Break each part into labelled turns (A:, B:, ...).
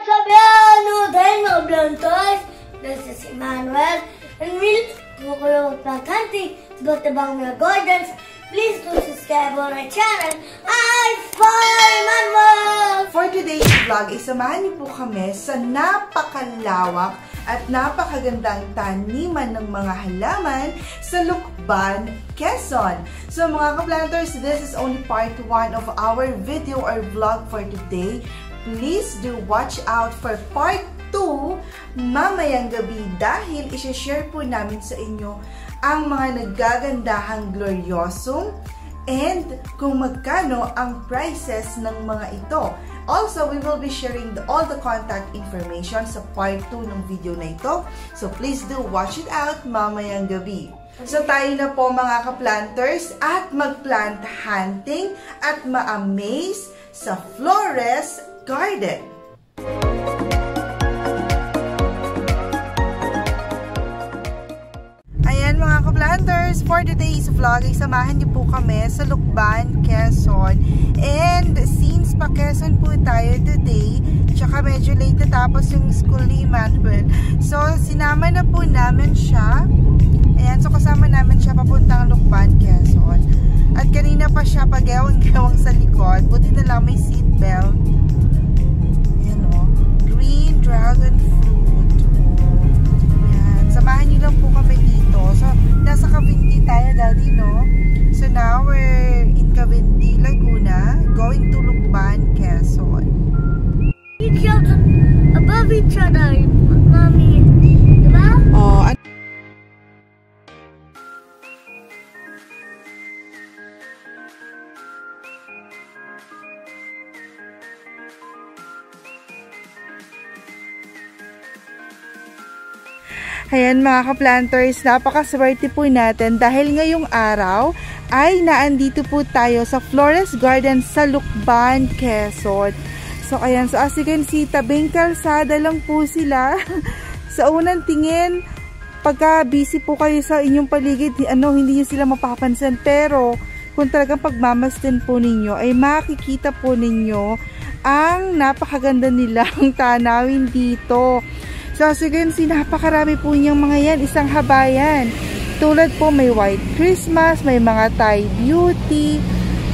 A: Sabiano din mga planters. This is Emmanuel and we'll talk about plant hunting about the Bangla Gardens. Please do subscribe on our channel. I'm Emmanuel!
B: For today's vlog, isamahan niyo po kami sa napakalawak at napakagandang taniman ng mga halaman sa Lucban, Quezon. So mga ka-planters, this is only part 1 of our video or vlog for today. Please do watch out for part 2 mamayang gabi dahil isi-share po namin sa inyo ang mga naggagandahang Gloriosum and kung magkano ang prices ng mga ito. Also, we will be sharing all the contact information sa part 2 ng video na ito. So, please do watch it out mamayang gabi. So, tayo na po mga ka-planters at mag-plant hunting at ma-amaze sa Flores Garden. Ayan mga ka-planters, for today's vlog ay samahan niyo po kami sa Lucban, Quezon. And since pa Quezon po tayo today, tsaka medyo late natapos yung school ni Emmanuel, so sinama na po namin siya. Ayan, so kasama namin siya papuntang Lucban, Quezon. At kanina pa siya pag-gewang-gewang sa likod, buti na lang may seatbelt. Ayan o, green dragon fruit. Ayan, samahan niyo lang po kami dito. So, nasa Cavinti tayo, Daddy, no? So, now we're in Cavinti, Laguna, going to Lucban, Quezon.
A: Each other above each other, Mommy. Diba?
B: Oh, ayan mga ka-planters, napakaswerte po natin dahil ngayong araw ay naandito po tayo sa Flores Garden sa Lucban, Quezon. So ayan, so as you can see, tabing kalsada lang po sila. Sa unang tingin, pagka busy po kayo sa inyong paligid, hindi nyo sila mapapansin. Pero kung talagang pagmamasdan po ninyo, ay makikita po ninyo ang napakaganda nilang tanawin dito. So, as you can see, napakarami po niyang mga yan. Isang habayan. Tulad po, may White Christmas, may mga Thai Beauty.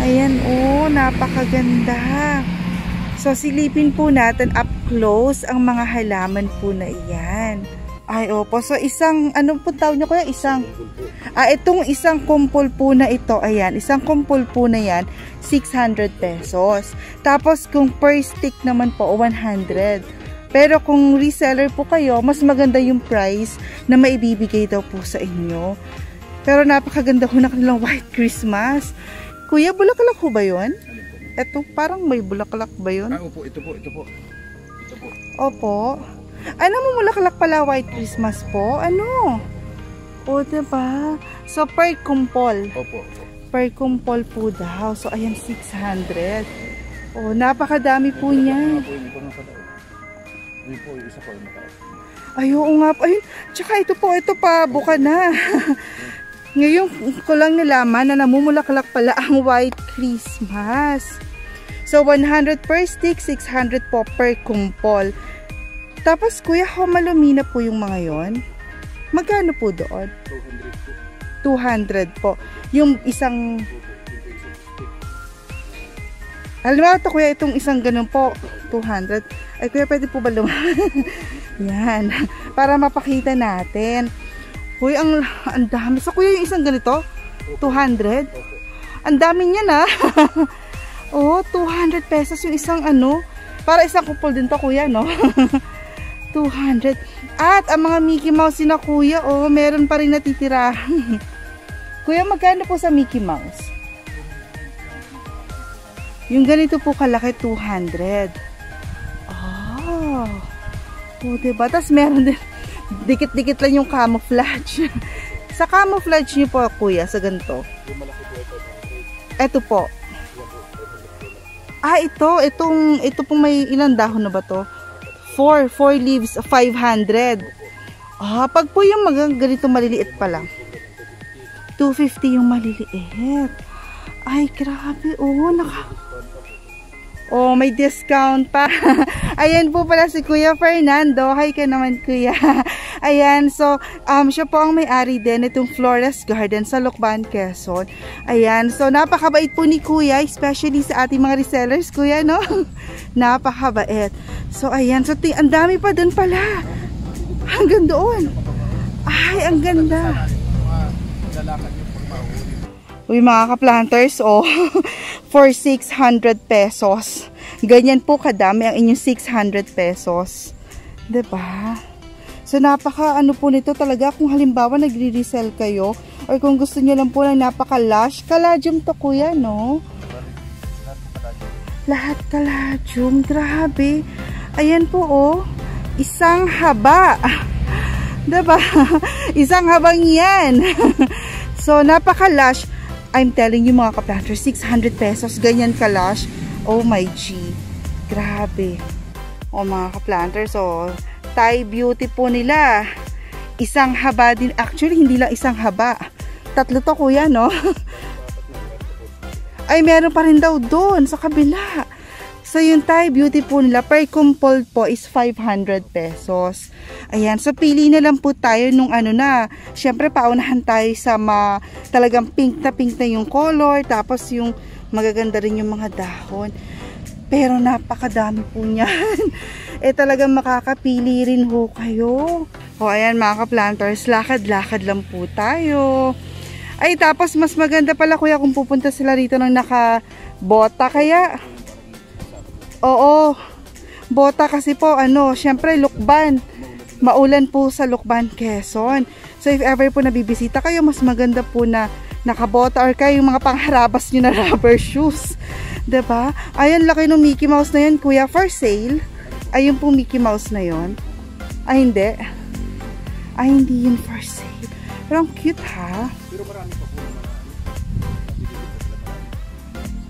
B: Ayan, oh, napakaganda. So, silipin po natin up close ang mga halaman po na iyan. Ay, opo. So, isang, anong po tawag niyo kaya? Itong isang kumpol po na ito, ayan, isang kumpol po na yan, 600 pesos. Tapos, kung per stick naman po, 100. Pero kung reseller po kayo, mas maganda yung price na maibibigay daw po sa inyo. Pero napakaganda ko na kanilang White Christmas. Kuya, bulaklak po ba yun? Ito, parang may bulaklak ba yun?
C: Opo, ito po. Ito po.
B: Opo. Ano mo bulaklak pala White Christmas po? Ano? O, diba? So, per kumpol.
C: Opo.
B: Per kumpol po daw. So, ayan, 600. O, napakadami po niyan.
C: Hindi po, isa po yung mataas.
B: Ay, oo nga po. Ayun, tsaka ito pa, buka na. Ngayon ko lang nalaman na namumulaklak pala ang White Christmas. So, 100 per stick, 600 po per kumpol. Tapos, kuya, Homalumina po yung mga yon. Magkano po doon? 200 po. Yung isang... Halimbawa ito, kuya, itong isang ganun po, 200. Ay, kuya, pwede po ba lumaman? Yan. Para mapakita natin. Kuya, ang dami. So, kuya, yung isang ganito, 200. Ang dami niyan, ha? Oh, 200 pesos yung isang para isang kupol din to, kuya, no? 200. At ang mga Mickey Mouse na kuya, oh, meron pa rin natitira. Kuya, magkano po sa Mickey Mouse? Yung ganito po kalaki, 200. Oh. Oh, diba? Tapos meron din, dikit-dikit lang yung camouflage. Sa camouflage nyo po, kuya, sa ganito. Ito po. Ito pong may ilang dahon na ba to? 4 leaves, 500. Pag po yung ganito maliliit pa lang. 250 yung maliliit. Ay, grabe. Oo, Oh, may discount pa. Ayan po pala si Kuya Fernando. Hi ka naman, Kuya. Ayan, so, siya po ang may-ari din itong Flores Garden sa Lucban, Quezon. Ayan, so, napakabait po ni Kuya, especially sa ating mga resellers, Kuya, no? Napakabait. So, ayan, so, ang dami pa dun pala. Hanggang doon. Ay, ang ganda. Uy, mga ka-planters, oh, for 600 pesos. Ganyan po kadami ang inyong 600 pesos. Diba? So, napaka ano po nito talaga kung halimbawa nagre-resell kayo or kung gusto nyo lang po ng napaka-lush. Caladium to, Kuya, no? Lahat caladium. Grabe. Ayan po, oh. Isang haba. Diba? Isang habang yan. So, napaka-lush. I'm telling you mga ka-planters, 600 pesos, ganyan ka-lush. Oh my G. Grabe. Oh mga ka-planters, so, Thai Beauty po nila. Isang haba din. Actually, hindi lang isang haba. 3 to, Kuya, no? Ay, meron pa rin daw doon sa kabila. So, yung Thai Beauty po nila, per compound po is 500 pesos. Ayan. So, pili na lang po tayo nung ano na. Siyempre, paunahan tayo sa talagang pink na yung color. Tapos, yung magaganda rin yung mga dahon. Pero, napakadami po niyan. Talagang makakapili rin ho kayo. O, ayan mga ka-planters, lakad-lakad lang po tayo. Ay, tapos, mas maganda pala, Kuya, kung pupunta sila rito ng nakabota. Kaya... Oo, bota kasi po, syempre, Lucban. Maulan po sa Lucban, Quezon. So, if ever po nabibisita kayo, mas maganda po na nakabota or kayo yung mga pangharabas nyo na rubber shoes. Diba? Ayan, laki ng Mickey Mouse na yun, Kuya, for sale. Ayun po Mickey Mouse na yun. Ay, hindi. Ay, hindi yun for sale. Pero ang cute, ha? Pero marami pa po.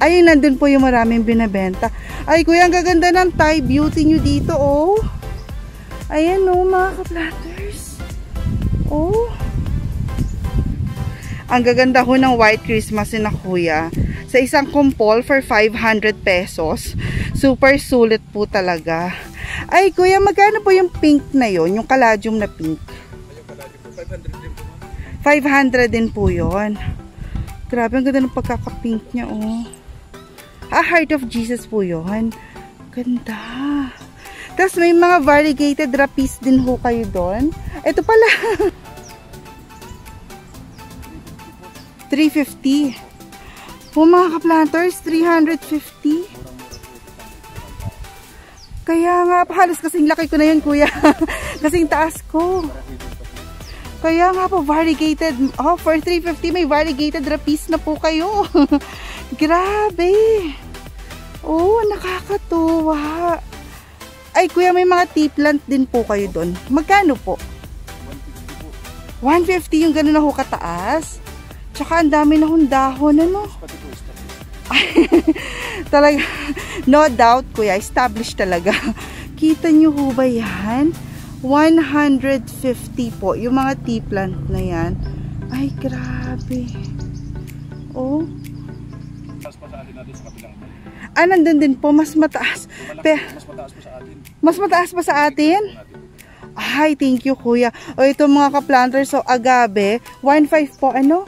B: Ayun, nandun po yung maraming binabenta. Ay, Kuya, ang gaganda ng Thai Beauty nyo dito, oh. Ayan, oh, mga ka-planters. Oh. Ang gaganda ho ng White Christmas na, Kuya. Sa isang kumpol for 500 pesos. Super sulit po talaga. Ay, Kuya, magkano po yung pink na yon, yung caladium na pink? 500 din po yun. Grabe, ang ganda ng pagkaka-pink niya, oh. Heart of Jesus po yun. Ganda. Tapos may mga variegated rapis din ho kayo doon. Ito pala. 350. Mga ka-planters, 350. Kaya nga, halos kasing laki ko na yun, Kuya. Kasing taas ko. Kaya nga po, variegated. Oh, for 350 may variegated rapis na po kayo. Grabe. Oh, nakakatuwa. Ay, Kuya, may mga tea plant din po kayo doon. Magkano po? 150 yung gano'n na ho kataas. Tsaka ang dami na hundahon, ano? Talaga, no doubt, Kuya, established talaga. Kita nyo ho ba yan? 150 po, yung mga tea plant na yan. Ay, grabe. Oh. Nandun din po, mas mataas. Mas mataas pa sa atin. Mas mataas pa sa atin? Ay, thank you, Kuya. O, ito mga ka-planters, so agave, 1.5 po, ano?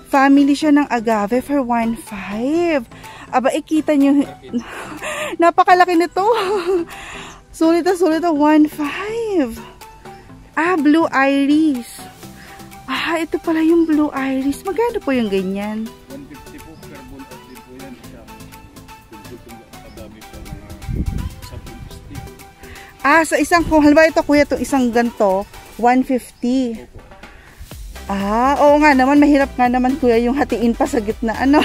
B: Family siya ng agave for 1.5. Aba, ikita nyo, napakalaki nito. Sulit na sulit na 1.5. Blue iris. Ito pala yung blue iris. Magkano po yung ganyan?
C: 150 po per ball at din po yan. Kadami po na 10
B: sa isang, kung halimbawa ito, Kuya, itong isang ganto, 150. Oo nga naman, mahirap nga naman, Kuya, yung hatiin pa sa gitna, ano?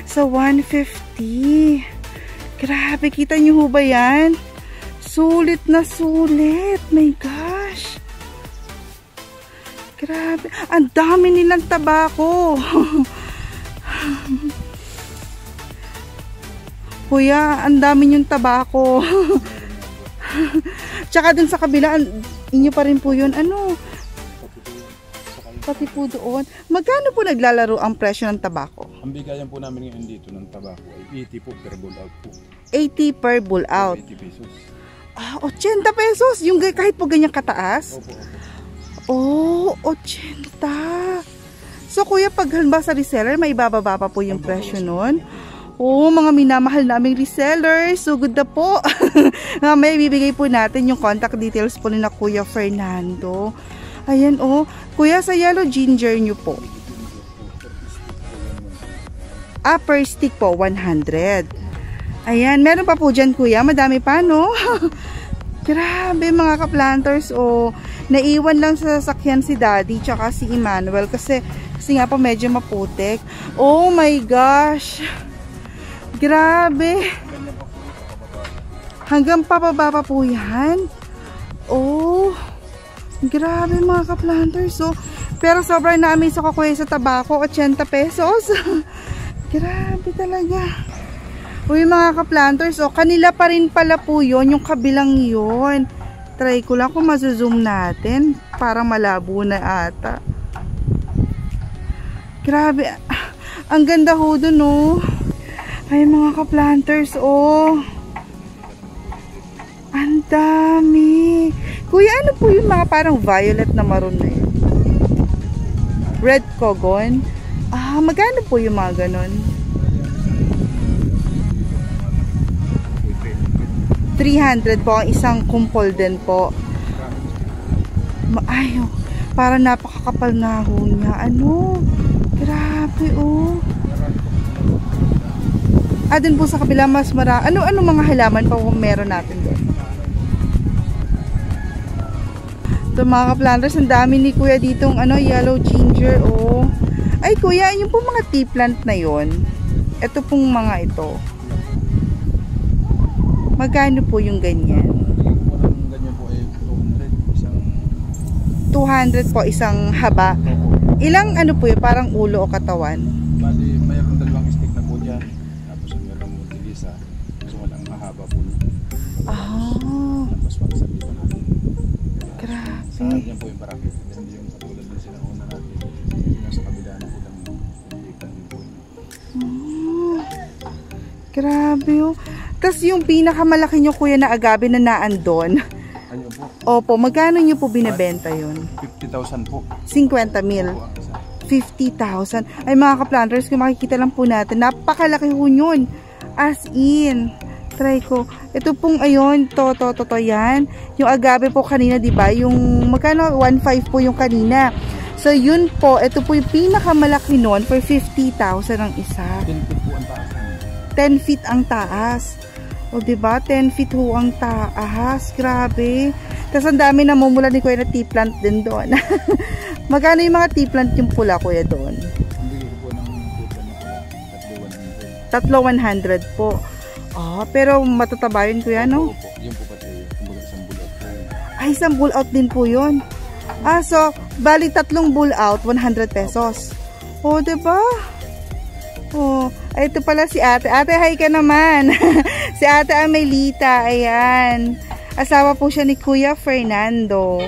B: So, 150. Grabe, kita nyo ho ba yan? Sulit na sulit. My gosh. Grabe. Ang dami nilang tabako. Kuya, ang dami yung tabako. Tsaka dun sa kabila, inyo pa rin po yun. Ano? Pati po doon. Magkano po naglalaro ang presyo ng tabako?
C: Ang bigayan po namin ngayon dito ng tabako ay 80 po per bull out po.
B: 80 per bull out.
C: 80 pesos.
B: Ah, 80 pesos. Yung kahit po ganyang kataas?
C: Opo, opo.
B: Oh, 80. So kuya, pag halimbawa sa reseller, may ibababa pa po yung presyo nun? Oh, mga minamahal naming resellers. So good na po. May bibigay po natin yung contact details po ni na Kuya Fernando. Ayan oh. Kuya, sa yellow ginger nyo po. Ah, per stick po, 100. Ayan, meron pa po dyan kuya. Madami pa, no? Grabe mga ka-planters. Oh, naiwan lang sa sasakyan si Daddy tsaka si Emmanuel kasi nga po medyo maputik. Oh my gosh. Grabe. Hanggang pababa pa po yan. Oh, grabe mga ka-planters. Oh, pero sobrang namin sa kuya sa tabako, 80 pesos. Grabe talaga. Uy mga ka-planters, oh, kanila pa rin pala po yun, yung kabilang yun. Try ko lang kung mazoom natin. Parang malabo na ata. Grabe. Ang ganda ho dun, oh. Ay mga ka-planters, oh. Ang dami. Kuya, ano po yung mga parang violet na maroon na yun? Red cogon? Ah, magkano po yung mga ganon? 300 po ang isang kumpol din po. Ay, parang napakakapal nga ho niya. Ano? Grabe, oh. Ah, dun po sa kabila mas ano mga halaman pa kung meron natin doon? So mga ka-planters, ang dami ni kuya ditong yellow ginger, oh. Ay kuya, yung po mga tea plant na yon. Ito pong mga ito. Magkano po yung ganyan?
C: Yung ganyan po ay
B: 200 po isang haba. Ilang po yun? Parang ulo o katawan?
C: Bali, mayroon dalawang stick na po dyan. Tapos mayroon mo tigisa. So walang mahaba po.
B: Ah.
C: Tapos magsabi pa natin.
B: Grabe.
C: Sa yan po yung barangay. Hindi yung katulad din sila una natin. Yung sa kabila na po lang po.
B: Grabe, oh. Tapos yung pinakamalaki nyo kuya na agave na naandon.
C: Ayun po.
B: Opo, magkano nyo po binibenta yun?
C: 50,000 po.
B: 50 mil. 50,000. Ay mga ka-planters, kung makikita lang po natin, napakalaki ho yun. As in. Try ko. Ito pong ayun, to yan. Yung agave po kanina, di ba? Yung magkano 1.5 po yung kanina. So yun po, ito po yung pinakamalaki noon for 50,000 ang isa.
C: 10 feet po ang taas.
B: 10 feet ang taas. O diba? 10 feet ho ang taas. Grabe. Tapos ang dami namumula ni kuya na tea plant din doon. Magkano yung mga tea plant yung pula kuya doon?
C: Hindi ko po ng tatlo 100
B: po. Oh, pero matataba yun kuya, no?
C: Opo, yun po pati. Kumbaga isang bull out po.
B: Ay, isang bull out din po yun. Ah, so, bali 3 bull out, 100 pesos. Oh, diba? Oh, ay, ito pala si ate. Ate, hi ka naman. Si ate Amelita, ayan. Asawa po siya ni Kuya Fernando.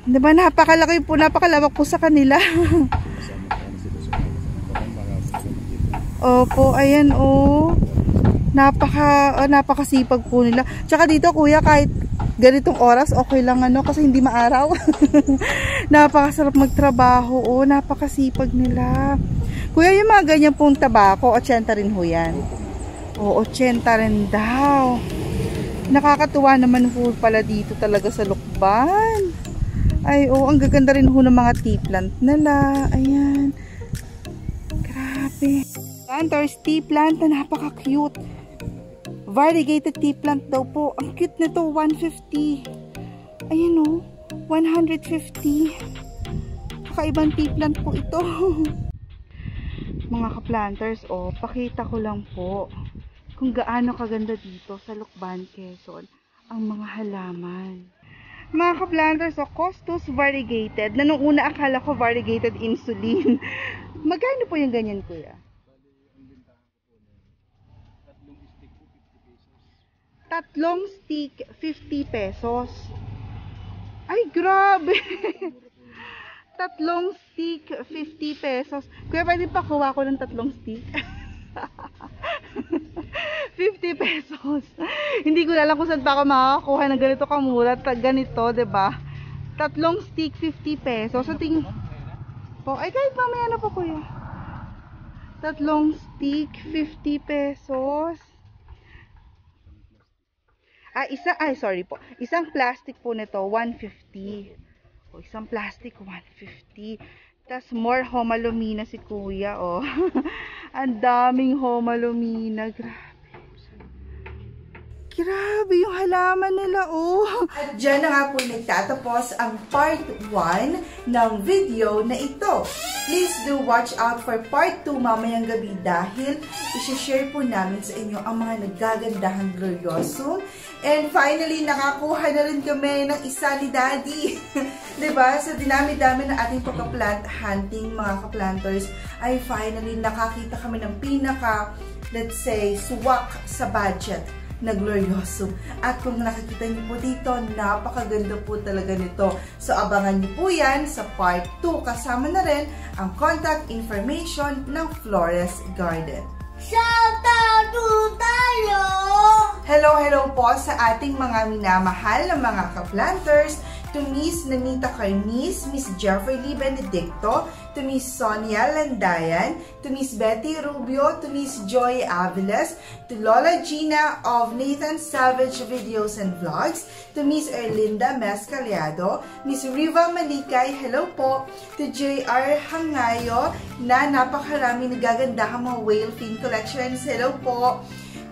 B: Diba, napakalaki po, napakalawak po sa kanila. Opo, ayan, oh. Napakasipag po nila. Tsaka dito, kuya, kahit ganitong oras, okay lang kasi hindi maaraw. Napakasarap magtrabaho, oh. Napakasipag nila. Kuya, yung mga ganyan pong tabako, 80 rin ho yan. O, 80 rin daw. Nakakatuwa naman ho pala dito talaga sa Lukban. Ay, ang gaganda rin ho ng mga tea plant nila. Ayan. Grabe. Planters, tea plant na napaka-cute. Variegated tea plant daw po. Ang cute nito, 150. Ayan o, 150. Kakaibang tea plant po ito. Mga ka-planters, pakita ko lang po kung gaano kaganda dito sa Lukban, Quezon ang mga halaman. Mga ka-planters, Costus variegated, na nung una akala ko variegated insulin. Magkano po yung ganyan, kuya? Tatlong stick, 50 pesos. Ay, grabe. tatlong stick, 50 pesos. Kuya, pwede pa kuha ko ng tatlong stick? 50 pesos. Hindi ko alam kung saan pa ako makakakuha ng ganito kamura. Ganito, diba? Tatlong stick, 50 pesos. So, tingin po. Ay, kahit mamaya na po, kuya. Tatlong stick, 50 pesos. Sorry po. Isang plastic po nito, 150. O, isang plastic, 150. Tas more Homalumina si kuya, oh. Ang daming Homalumina. Grabe yung halaman nila, oh. At dyan na nga po nagtatapos ang part 1 ng video na ito. Please do watch out for part 2 mamayang gabi dahil isi-share po namin sa inyo ang mga naggagandahang glorioso. And finally, nakakuha na rin kami ng isa ni Daddy. Diba? Sa dinami-dami ng ating pagka-plant hunting, mga ka-planters, ay finally nakakita kami ng pinaka, let's say, swak sa budget na glorioso. At kung nakikita niyo po dito, napakaganda po talaga nito. So, abangan niyo po yan sa part 2. Kasama na rin ang contact information ng Flores Garden.
A: Shoutout to tayo!
B: Hello po sa ating mga minamahal na mga ka-planters. To Miss Nanita Carnis, Miss Jeffrey Lee Benedicto, to Miss Sonia Landayan, to Miss Betty Rubio, to Miss Joy Aviles, to Lola Gina of Nathan Savage Videos and Vlogs, to Miss Erlinda Mescaliado, Miss Riva Malikay, hello po, to JR Hangayo, na napakarami nagagandahang mga whale fin collections, hello po,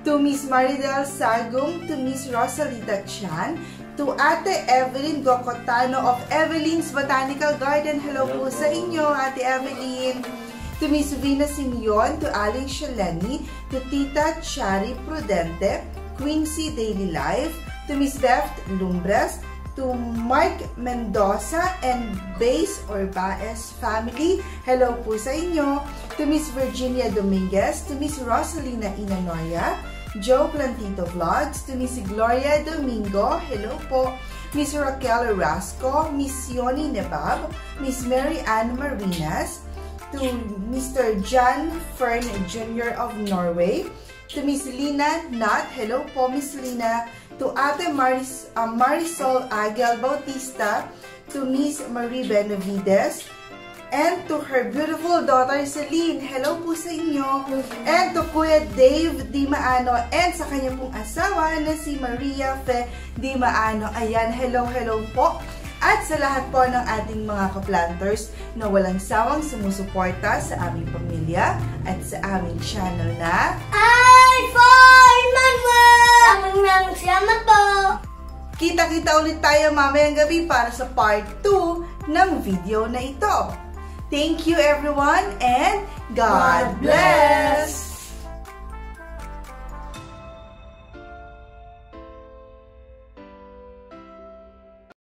B: to Miss Maridel Sagum, to Miss Rosalita Chan, to Ate Evelyn Gocotano of Evelyn's Botanical Garden. Hello po sa inyo, Ate Evelyn. To Miss Vina Simeon, to Aling Shaleni, to Tita Chari Prudente, Quincy Daily Life, to Miss Beth Lumbres, to Mark Mendoza and Baez or Baez family. Hello po sa inyo. To Miss Virginia Dominguez, to Miss Rosalina Inanoya, Joe Plantito Vlogs, to Miss Gloria Domingo, hello po, Miss Raquel Orasco, Miss Yoni Nebab, Miss Mary Ann Marinas, to Mr. John Fern Jr. of Norway, to Miss Lina Nat, hello po Miss Lina, to Ate Marisol Agel Bautista, to Miss Marie Benavides, and to her beautiful daughter Celine. Hello po sa inyo. And to Kuya Dave Di Maano and sa kanya pong asawa na si Maria Fe Di Maano. Ayan, hello po. At sa lahat po ng ating mga ka-planters na walang sawang sumusuporta sa aming pamilya at sa aming channel na
A: iPhone Manuel! Salamat po!
B: Kita-kita ulit tayo mamayang gabi para sa part 2 ng video na ito. Thank you everyone and God bless!